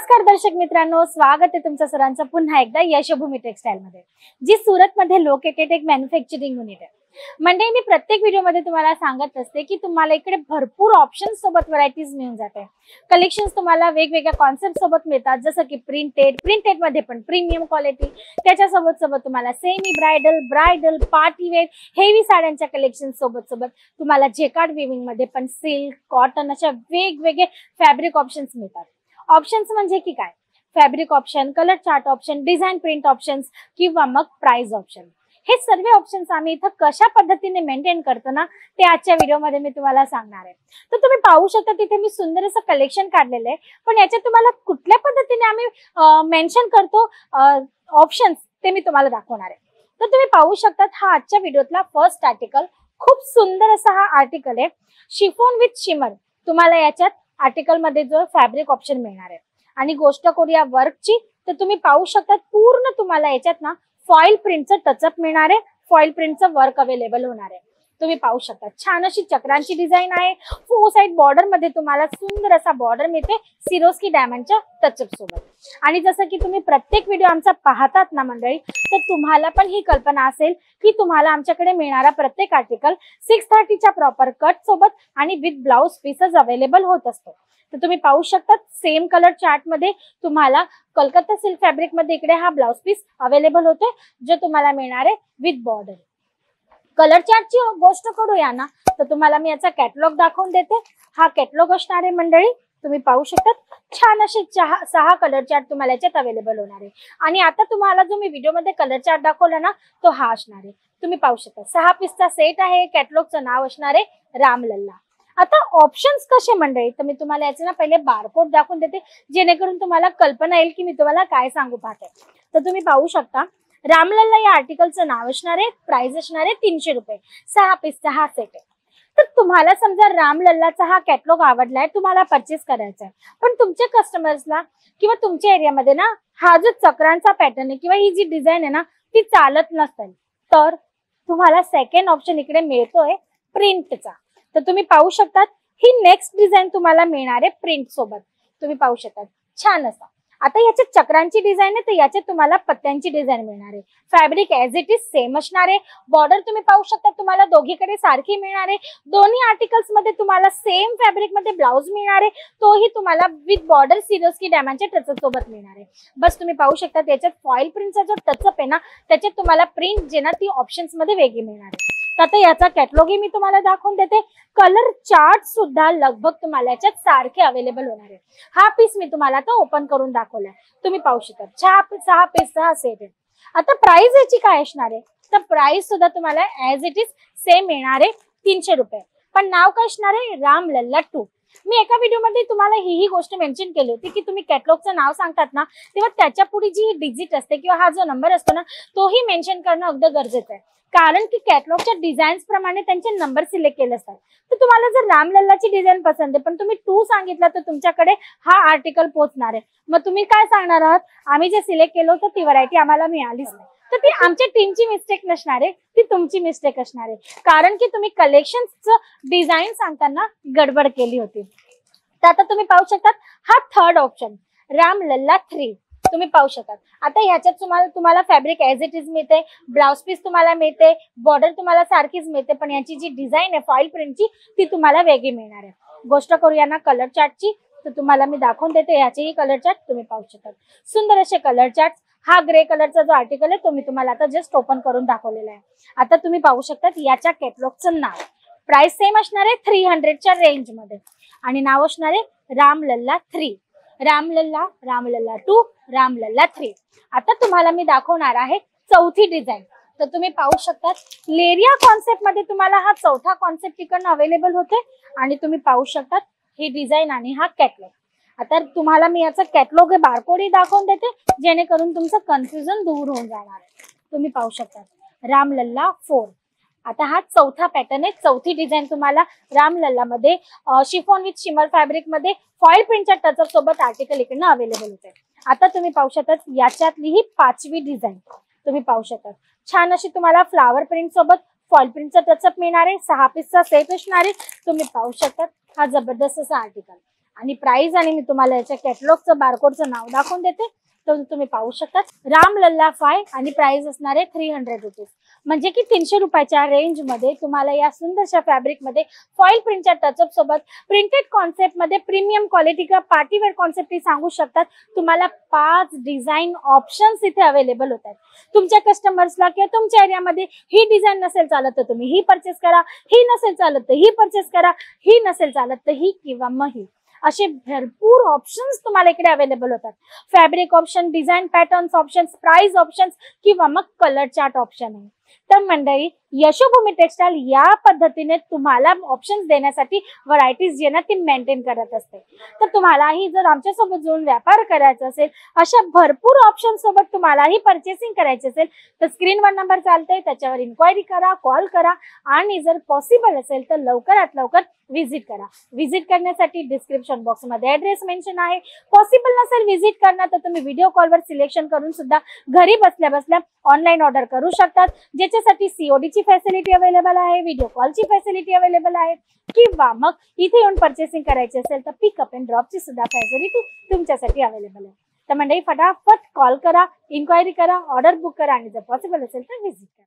नमस्कार दर्शक मित्रांनो, स्वागत आहे तुमचं सर्वांचं पुन्हा एकदा यशोभूमी टेक्सटाईल मध्ये, जी सुरत मध्ये लोकेटेड एक मॅन्युफॅक्चरिंग युनिट आहे. म्हणजे मी प्रत्येक व्हिडिओ मध्ये तुम्हाला सांगत असते की तुम्हाला इकडे भरपूर ऑप्शन्स सोबत व्हरायटीज मिळून जाते. कलेक्शन्स तुम्हाला वेगवेगळ्या कॉन्सेप्ट सोबत मिळतात, जसं की प्रिंटेड मध्ये पण प्रीमियम क्वालिटी, त्याच्यासोबत तुम्हाला semi bridal party wear heavy साड्यांच्या कलेक्शन सोबत तुम्हाला जेकार्ड विविंग मध्ये पण सिल्क कॉटन अशा वेगवेगळे फॅब्रिक ऑप्शन्स मिळतात. ऑप्शन्स म्हणजे की काय, fabric option, colour chart option, design print options किंवा मग प्राइस ऑप्शन, हे सर्व ऑप्शन्स आम्ही इथं कशा पद्धतीने मेंटेन करतो ना, ते आजच्या व्हिडिओमध्ये मी तुम्हाला सांगणार आहे. तर तुम्ही पाहू शकता तिथे मी सुंदर असं कलेक्शन काढलेलं आहे, पण याच्यात तुम्हाला कुठल्या पद्धतीने आम्ही मेन्शन करतो ऑप्शन्स ते मी तुम्हाला दाखवणार आहे. तर तुम्ही पाहू शकता हा आजच्या व्हिडिओतला फर्स्ट आर्टिकल, खूप सुंदर असा हा आर्टिकल आहे. शिफॉन विथ शिमर तुम्हाला याच्यात आर्टिकल मध्ये जो फॅब्रिक ऑप्शन मिळणार आहे. आणि गोष्ट करूया वर्कची, तर तुम्ही पाहू शकता पूर्ण तुम्हाला याच्यात ना फॉइल प्रिंटचं टचअप मिळणार आहे, फॉइल प्रिंटचं वर्क अवेलेबल होणार आहे. तुम्ही पाहू शकता छान अशी चक्रांची डिझाईन आहे. फोर साइड बॉर्डर मध्ये तुम्हाला सुंदर असा बॉर्डर मिळते सिरोस्की डायमंडच्या टचअप सोबत. आणि जसं की तुम्ही प्रत्येक व्हिडिओ आमचा पाहतात ना मंडळी, तर तुम्हाला पण ही कल्पना असेल की तुम्हाला आमच्याकडे मिळणारा प्रत्येक आर्टिकल 630च्या प्रॉपर कट सोबत आणि विथ ब्लाउज पीसेस अवेलेबल होत असतो. तर तुम्ही पाहू शकता सेम कलर चार्ट मध्ये तुम्हाला कलकत्ता सिल्क फॅब्रिक मध्ये इकडे हा ब्लाउज पीस अवेलेबल होतोय, जो तुम्हाला मिळणार आहे विथ बॉर्डर. कलर चार्टची गोष्ट करूया ना, तर तुम्हाला मी याचा कॅटलॉग दाखवून देते. हा कॅटलॉग असणार आहे मंडळी, तुम्ही पाहू शकता छान असे 6 कलर चार्ट तुम्हाला याच्यात अवेलेबल होणार आहे. आणि आता तुम्हाला जो मी व्हिडिओ मध्ये कलर चार्ट दाखवला ना, तो हा असणार आहे. तुम्ही पाहू शकता 6 पीसचा सेट आहे. कॅटलॉगचं नाव असणार आहे रामलल्ला. आता ऑप्शन्स कसे मंडळी, तर मी तुम्हाला याचे ना पहिले बारकोड दाखवून देते, जेणेकरून तुम्हाला कल्पना येईल की मी तुम्हाला काय सांगू पाहते. तर तुम्ही पाहू शकता रामलल्ला या आर्टिकलचं नाव असणार आहे, प्राइस असणार आहे 300 रुपये. 6 पीसचा हा सेट आहे. तर तुम्हाला समजा रामलल्लाचा हा कॅटलॉग आवडलाय, तुम्हाला परचेस करायचा आहे, पण तुमच्या कस्टमर्सला किंवा तुमच्या एरियामध्ये ना हा जो चक्रांचा पॅटर्न आहे किंवा ही जी डिझाईन आहे ना ती चालत नसेल, तर तुम्हाला सेकंड ऑप्शन इकडे मिळतोय प्रिंटचा. तर तुम्ही पाहू शकता ही नेक्स्ट डिझाईन तुम्हाला मिळणार आहे प्रिंट सोबत. तुम्ही पाहू शकता छान असा. आता याच्यात चक्रांची डिझाईन आहे, तर याच्यात तुम्हाला पत्त्यांची डिझाईन मिळणार आहे. Fabric as it is same असणार आहे. बॉर्डर तुम्ही पाहू शकता तुम्हाला दोघीकडे सारखी मिळणार आहे. दोन्ही आर्टिकल्स मध्ये तुम्हाला सेम फॅब्रिक मध्ये ब्लाउज मिळणार आहे, तोही तुम्हाला विथ बॉर्डर सिरोस्की डायमंडच्या टचअप सोबत मिळणार आहे. बस तुम्ही पाहू शकता त्याच्यात फॉइल प्रिंटचा जो टचअप आहे ना, त्याच्यात तुम्हाला प्रिंट जे ना ती ऑप्शन्स मध्ये वेगळी मिळणार आहे. तर आता याचा कॅटलॉग मी तुम्हाला दाखवून देते. कलर चार्ट सुद्धा लगभग तुम्हाला याच्यात सारखे अवेलेबल होणार आहे. हा पीस मी तुम्हाला आता ओपन करून दाखवलाय. तुम्ही पाहू शकता 6 पीसचा हा सेट आहे. आता प्राइस याची काय असणार आहे, तर प्राइस सुद्धा तुम्हाला ऍज इट इज सेम मिळणार आहे 300 रुपये. पण नाव काय असणार आहे, रामलल्ला 2. मी एका व्हिडिओ मध्ये तुम्हाला ही गोष्ट मेन्शन केली होती की तुम्ही कॅटलॉगचं नाव सांगतात ना, तेव्हा त्याच्या पुढे जी डिजिट असते किंवा हा जो नंबर असतो ना, तोही मेन्शन करणं अगदी गरजेचं आहे. कारण की कॅटलॉगच्या डिझाईन्स प्रमाणे त्यांचे नंबर सिलेक्ट केले असतात. तर तुम्हाला जर रामलल्लाची डिझाईन पसंत आहे पण तुम्ही 2 सांगितलं, तर तुमच्याकडे हा आर्टिकल पोहोचणार आहे. मग तुम्ही काय सांगणार आहात, आम्ही जे सिलेक्ट केलं होतं ती व्हरायटी आम्हाला मिळालीच नाही. तर ती आमच्या टीमची मिस्टेक नसणार आहे, ती तुमची मिस्टेक असणार आहे, कारण की तुम्ही कलेक्शनचं डिझाईन सांगताना गडबड केली होती. तर आता तुम्ही पाहू शकता हा थर्ड ऑप्शन रामलल्ला 3. तुम्ही पाहू शकता आता ह्याच्यात तुम्हाला फॅब्रिक ऍज इट इज मिळते, ब्लाउज पीस तुम्हाला मिळते, बॉर्डर तुम्हाला सारखीच मिळते, पण याची जी डिझाईन आहे फॉइल प्रिंटची ती तुम्हाला वेगळी मिळणार आहे. गोष्ट करूया ना कलर चार्टची, तर तुम्हाला मी दाखवून देते याचेही कलर चार्ट. तुम्ही पाहू शकता सुंदर असे कलर चार्ट. हा ग्रे कलरचा जो आर्टिकल आहे तो मी तुम्हाला आता जस्ट ओपन करून दाखवलेला आहे. आता तुम्ही पाहू शकता याच्या कॅटलॉगचं नाव, प्राइस सेम असणार आहे 300च्या रेंज मध्ये, आणि नाव असणार आहे रामलल्ला 3, रामलल्ला 2, रामलल्ला 3. आता तुम्हाला मी दाखवणार आहे चौथी डिझाईन. तर तुम्ही पाहू शकता लेरिया कॉन्सेप्ट मध्ये तुम्हाला हा चौथा कॉन्सेप्ट इकडनं अवेलेबल होते. आणि तुम्ही पाहू शकता ही डिझाईन आणि हा कॅटलॉग. आता तुम्हाला मी याचा कॅटलॉग बारकोड दाखवून देते, जेणेकरून तुमचं कन्फ्युजन दूर होऊन जाणार आहे. तुम्ही पाहू शकता रामलल्ला 4. आता हा चौथा पॅटर्न आहे, चौथी डिझाईन तुम्हाला रामलल्ला मध्ये शिफॉन विथ शिमर फॅब्रिक मध्ये फॉइल प्रिंटच्या टचअप सोबत आर्टिकल इकडनं अवेलेबल होते. आता तुम्ही पाहू शकता याच्यातली ही 5वी डिझाईन. तुम्ही पाहू शकता छान अशी तुम्हाला फ्लावर प्रिंट सोबत फॉइल प्रिंटचा टचअप मिळणार आहे. 6 पीसचा सेट असणार आहे. तुम्ही पाहू शकता हा जबरदस्त असा आर्टिकल. आणि प्राइस आणि मी तुम्हाला याच्या कॅटलॉगचं बारकोडचं नाव दाखवून देते, तर तुम्ही पाहू शकता. राम लल्ला 5 आणि प्राइस असणार आहे 300 रुपीज, म्हणजे की 300 रुपयाच्या रेंज मध्ये तुम्हाला या सुंदरशा फॅब्रिक मध्ये फॉइल प्रिंटच्या टचअप सोबत प्रिंटेड कॉन्सेप्ट मध्ये प्रीमियम क्वालिटी का पार्टीवेअर कॉन्सेप्ट सांगू शकतात. तुम्हाला 5 डिझाईन ऑप्शन्स इथे अवेलेबल होतात. तुमच्या कस्टमर्सला किंवा तुमच्या एरियामध्ये ही डिझाईन नसेल चालत तर तुम्ही ही परचेस करा, ही नसेल चालत तर ही परचेस करा, ही नसेल चालत तर ही किंवा मग ही, असे भरपूर ऑप्शन्स तुम्हाला इकडे अवेलेबल होतात. Fabric option, design patterns options, price options किंवा मग कलर चार्ट ऑप्शन आहे. तर मंडळी, यशोभूमी टेक्सटाईल या पद्धतीने तुम्हाला ऑप्शन्स देण्यासाठी व्हरायटीज जे ना ती मेंटेन करत असते. तर तुम्हालाही जर आमच्यासोबत जोडून व्यापार करायचा असेल, अशा भरपूर ऑप्शन सोबत तुम्हालाही परचेसिंग करायची असेल, तर स्क्रीनवर नंबर चालतोय, त्याच्यावर इन्क्वायरी करा, कॉल करा आणि जर पॉसिबल असेल तर लवकरात लवकर व्हिजिट करा. व्हिजिट करण्यासाठी डिस्क्रिप्शन बॉक्स मध्ये ऍड्रेस मेन्शन आहे. पॉसिबल नसेल व्हिजिट करणं तर तुम्ही व्हिडिओ कॉलवर सिलेक्शन करून सुद्धा घरी बसल्या बसल्या ऑनलाईन ऑर्डर करू शकतात, ज्याच्यासाठी सीओडी ची फॅसिलिटी अवेलेबल आहे, व्हिडिओ कॉलची फॅसिलिटी अवेलेबल आहे, किंवा मग इथे येऊन परचेसिंग करायची असेल तर पिकअप अँड ड्रॉपची सुद्धा फॅसिलिटी तुमच्यासाठी अवेलेबल आहे. तर मंडळी, फटाफट कॉल करा, इन्क्वायरी करा, ऑर्डर बुक करा आणि जर पॉसिबल असेल तर व्हिजिट करा.